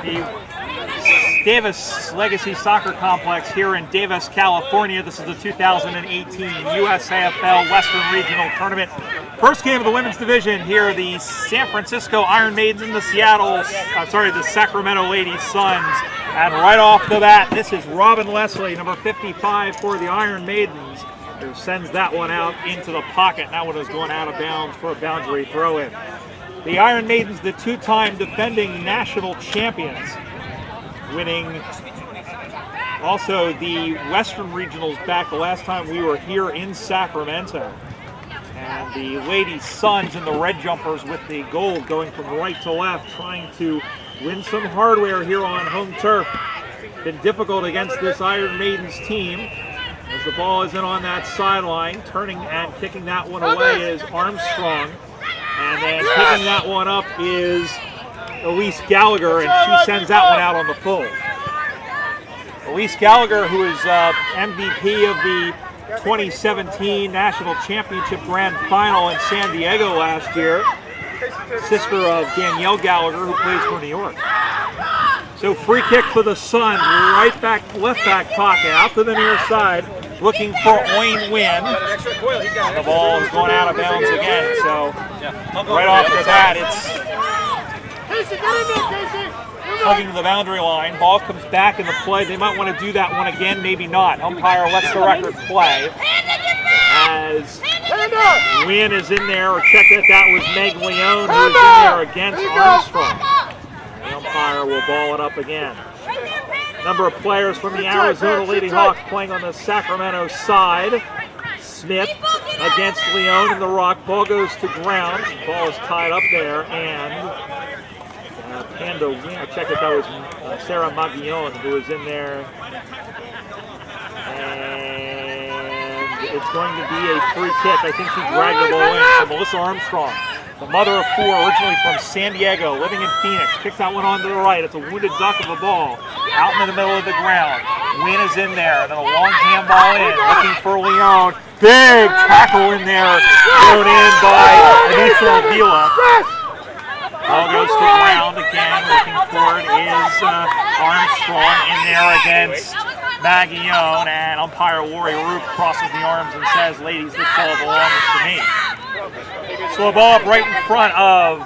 the Davis Legacy Soccer Complex here in Davis, California. This is the 2018 USAFL Western Regional Tournament. First game of the women's division here, the San Francisco Iron Maidens and the the Sacramento Lady Suns. And right off the bat, this is Robin Leslie, number 55 for the Iron Maidens, who sends that one out into the pocket. That one is going out of bounds for a boundary throw-in. The Iron Maidens, the two-time defending national champions, winning also the Western Regionals back the last time we were here in Sacramento. And the Lady Suns in the red jumpers with the gold going from right to left, trying to win some hardware here on home turf. Been difficult against this Iron Maidens team as the ball is in on that sideline. Turning and kicking that one away is Armstrong. And then picking that one up is Elise Gallagher, and she sends that one out on the full. Elise Gallagher, who is MVP of the 2017 National Championship Grand Final in San Diego last year, sister of Danielle Gallagher, who plays for New York. So free kick for the Suns, left back pocket, out to the near side, looking for Owen Wynn. The ball is going out of bounds again, so right off the bat, it's hugging the boundary line. Ball comes back in the play. They might want to do that one again, maybe not. Umpire lets the record play as Wynn is in there. Or check that was Meg Leone who is in there against Armstrong. The umpire will ball it up again. Number of players from the Arizona Lady Hawks playing on the Sacramento side. Smith against Leone in the rock. Ball goes to ground. Ball is tied up there, and Pando, check it, that was Sarah Maguillon who was in there. And it's going to be a free kick. I think she dragged the ball in. So Melissa Armstrong, the mother of four, originally from San Diego, living in Phoenix, kicks that one onto the right. It's a wounded duck of a ball out in the middle of the ground. Wynn is in there, and then a long handball in, looking for Leone. Big tackle in there, thrown in by Anissa Avila. Ball goes to ground again. Looking for it is Armstrong in there against Maguillon, and umpire Lori Roop crosses the arms and says, "Ladies, this ball belongs to me." So a ball up right in front of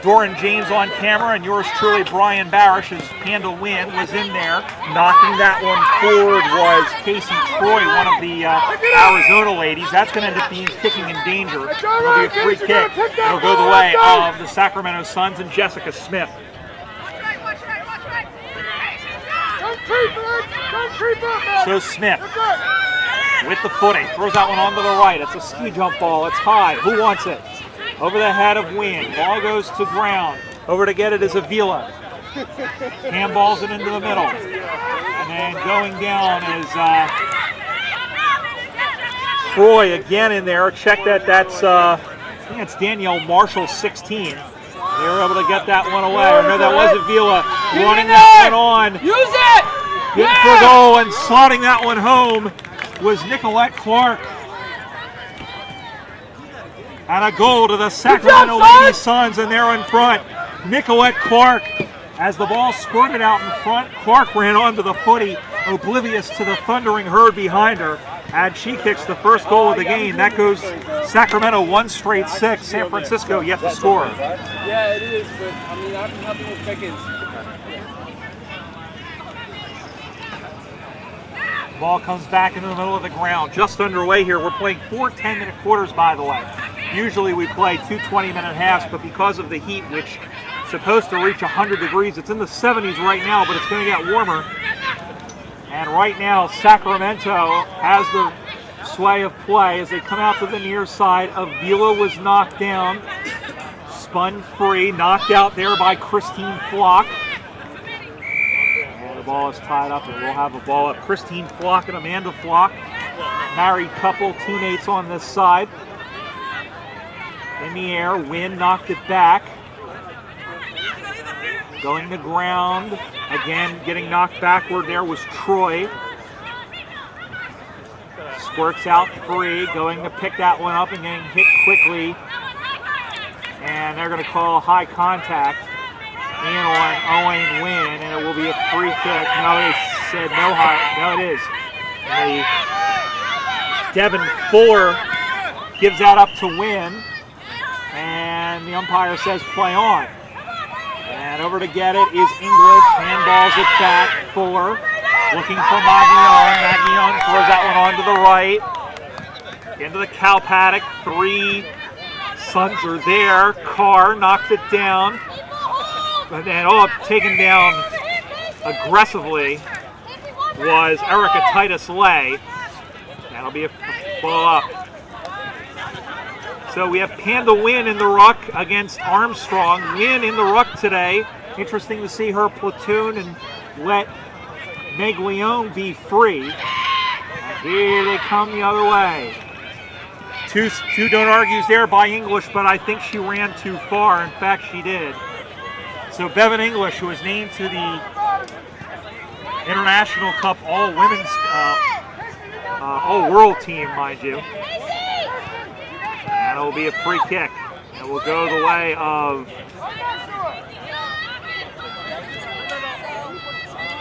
Doran James on camera, and yours truly, Brian Barish, as Panda Wynn was in there. Knocking that one forward was Casey Troy, one of the Arizona ladies. That's going to end up being kicking in danger. It'll be a free kick. It'll go the way of the Sacramento Suns and Jessica Smith. So Smith with the footing, throws that one onto the right. It's a ski jump ball. It's high. Who wants it? Over the head of Wynn. Ball goes to ground. Over to get it is Avila. Handballs it into the middle. And then going down is Troy again in there. Check that. That's I think that's Danielle Marshall, 16. They were able to get that one away. Or no, that was Avila running that one on. Use it! Getting for goal and slotting that one home was Nicolette Clark. And a goal to the Sacramento Lady Suns, and they're in front. Nicolette Clark, as the ball squirted out in front, Clark ran onto the footy, oblivious to the thundering herd behind her, and she kicks the first goal of the game. That goes Sacramento 1 straight 6. San Francisco yet to score. Yeah, it is, but I mean, I'm happy with Pickens. Ball comes back into the middle of the ground. Just underway here. We're playing 4 10-minute quarters, by the way. Usually we play 2 20-minute halves, but because of the heat, which is supposed to reach 100 degrees, it's in the 70s right now, but it's going to get warmer. And right now, Sacramento has the sway of play as they come out to the near side. Avila was knocked down, spun free, knocked out there by Christine Flock. The ball is tied up, and we'll have a ball up. Christine Flock and Amanda Flock, married couple, teammates on this side. In the air, Wynn knocked it back. Going to ground. Again, getting knocked backward there was Troy. Squirts out free, going to pick that one up and getting hit quickly. And they're going to call high contact. in on Owen Wynn, and it will be a free kick. No, they said no high. No, it is. And Devin Fuller gives that up to Wynn, and the umpire says play on. And over to get it is English. Handballs it back. Fuller looking for Maguillon. Maguillon throws that one onto the right. Into the cow paddock. 3 Suns are there. Carr knocks it down. And then taken down aggressively was Erica Titus-Lay. That'll be a ball up. So we have Panda Wynn in the ruck against Armstrong. Wynn in the ruck today. Interesting to see her platoon and let Maguillon be free. And here they come the other way. Two don't argues there by English, but I think she ran too far. In fact, she did. So Bevan English, who was named to the International Cup All-Women's, All-World team, mind you. And it will be a free kick. It will go the way of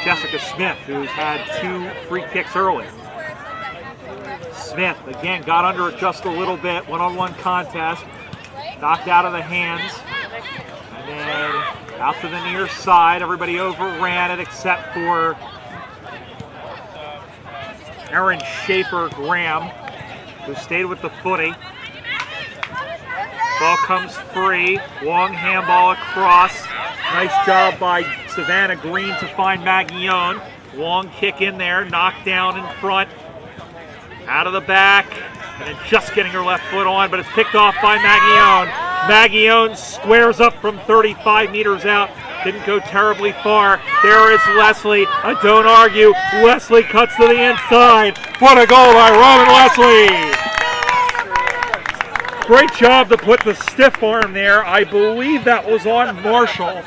Jessica Smith, who's had 2 free kicks early. Smith, again, got under it just a little bit. One-on-one contest. Knocked out of the hands. And then out to the near side. Everybody overran it except for Erin Schaefer-Graham, who stayed with the footy. Ball comes free. Long handball across. Nice job by Savannah Green to find Maguillon. Long kick in there. Knocked down in front. Out of the back. And then just getting her left foot on, but it's picked off by Maguillon. Maguillon squares up from 35 meters out. Didn't go terribly far. There is Leslie. I don't argue. Leslie cuts to the inside. What a goal by Robin Leslie. Great job to put the stiff arm there. I believe that was on Marshall.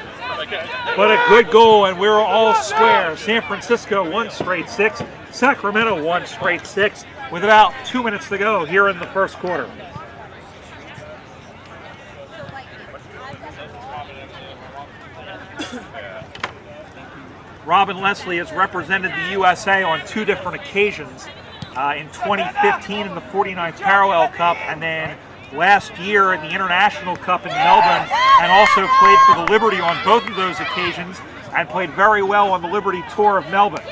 But a good goal, and we're all square. San Francisco 1 straight 6. Sacramento 1 straight 6 with about 2 minutes to go here in the first quarter. Robin Leslie has represented the USA on 2 different occasions. In 2015 in the 49th Parallel Cup, and then last year in the International Cup in Melbourne, and also played for the Liberty on both of those occasions, and played very well on the Liberty Tour of Melbourne.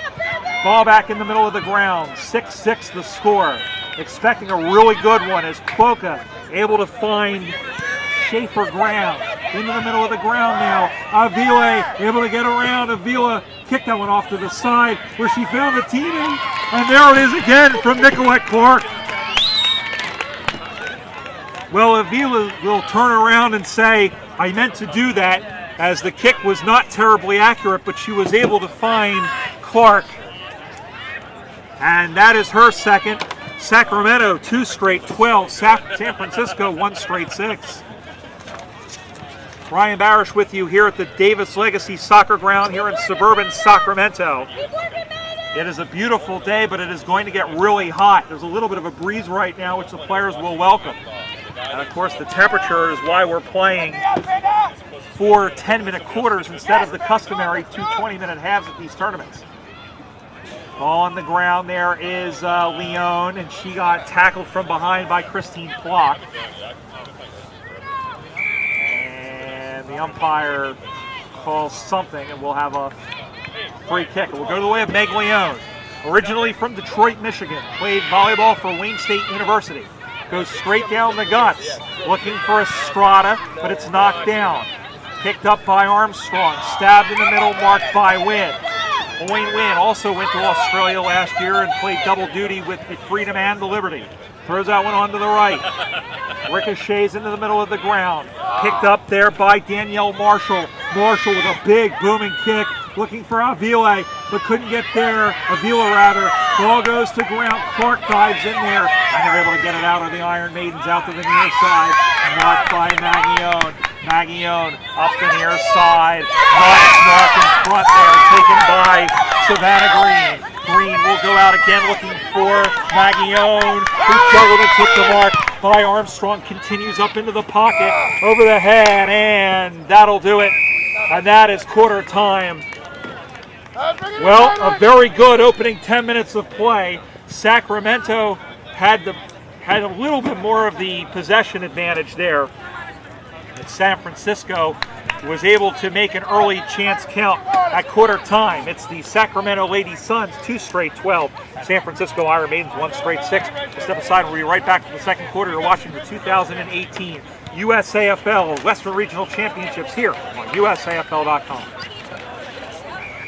Ball back in the middle of the ground, 6-6 the score. Expecting a really good one as Quokka able to find Schaefer-Graham into the middle of the ground now. Avila able to get around. Avila kicked that one off to the side where she found the teammate. And there it is again from Nicolette Clark. Well, Avila will turn around and say, I meant to do that, as the kick was not terribly accurate, but she was able to find Clark. And that is her second. Sacramento 2 straight 12. San Francisco 1 straight 6. Brian Barish with you here at the Davis Legacy Soccer Ground here in suburban Sacramento. It is a beautiful day, but it is going to get really hot. There's a little bit of a breeze right now, which the players will welcome. And of course, the temperature is why we're playing 4 10-minute quarters instead of the customary 2 20-minute halves at these tournaments. Ball on the ground there is Leone, and she got tackled from behind by Christine Plock. And the umpire calls something, and we'll have a free kick. It will go the way of Meg Leone. Originally from Detroit, Michigan, played volleyball for Wayne State University. Goes straight down the guts, looking for Estrada, but it's knocked down. Picked up by Armstrong, stabbed in the middle, marked by Wynn. Owen Wynn also went to Australia last year and played double duty with the Freedom and the Liberty. Throws that one onto the right. Ricochets into the middle of the ground. Picked up there by Danielle Marshall. Marshall with a big booming kick, looking for Avila, but couldn't get there. Avila rather. Ball goes to ground. Clark dives in there, and they're able to get it out of the Iron Maidens out to the near side. Knocked by Maguillon. Maguillon up the near side. Nice mark in front there, taken by Savannah Green. Green will go out again looking for Maguillon, who juggled and took the mark by Armstrong. Continues up into the pocket, over the head, and that'll do it. And that is quarter time. Well, a very good opening 10 minutes of play. Sacramento had a little bit more of the possession advantage there. And San Francisco was able to make an early chance count at quarter time. It's the Sacramento Lady Suns, 2 straight 12. San Francisco Iron Maidens, 1 straight 6. We'll step aside. We'll be right back to the second quarter. You're watching the 2018 USAFL Western Regional Championships here on USAFL.com.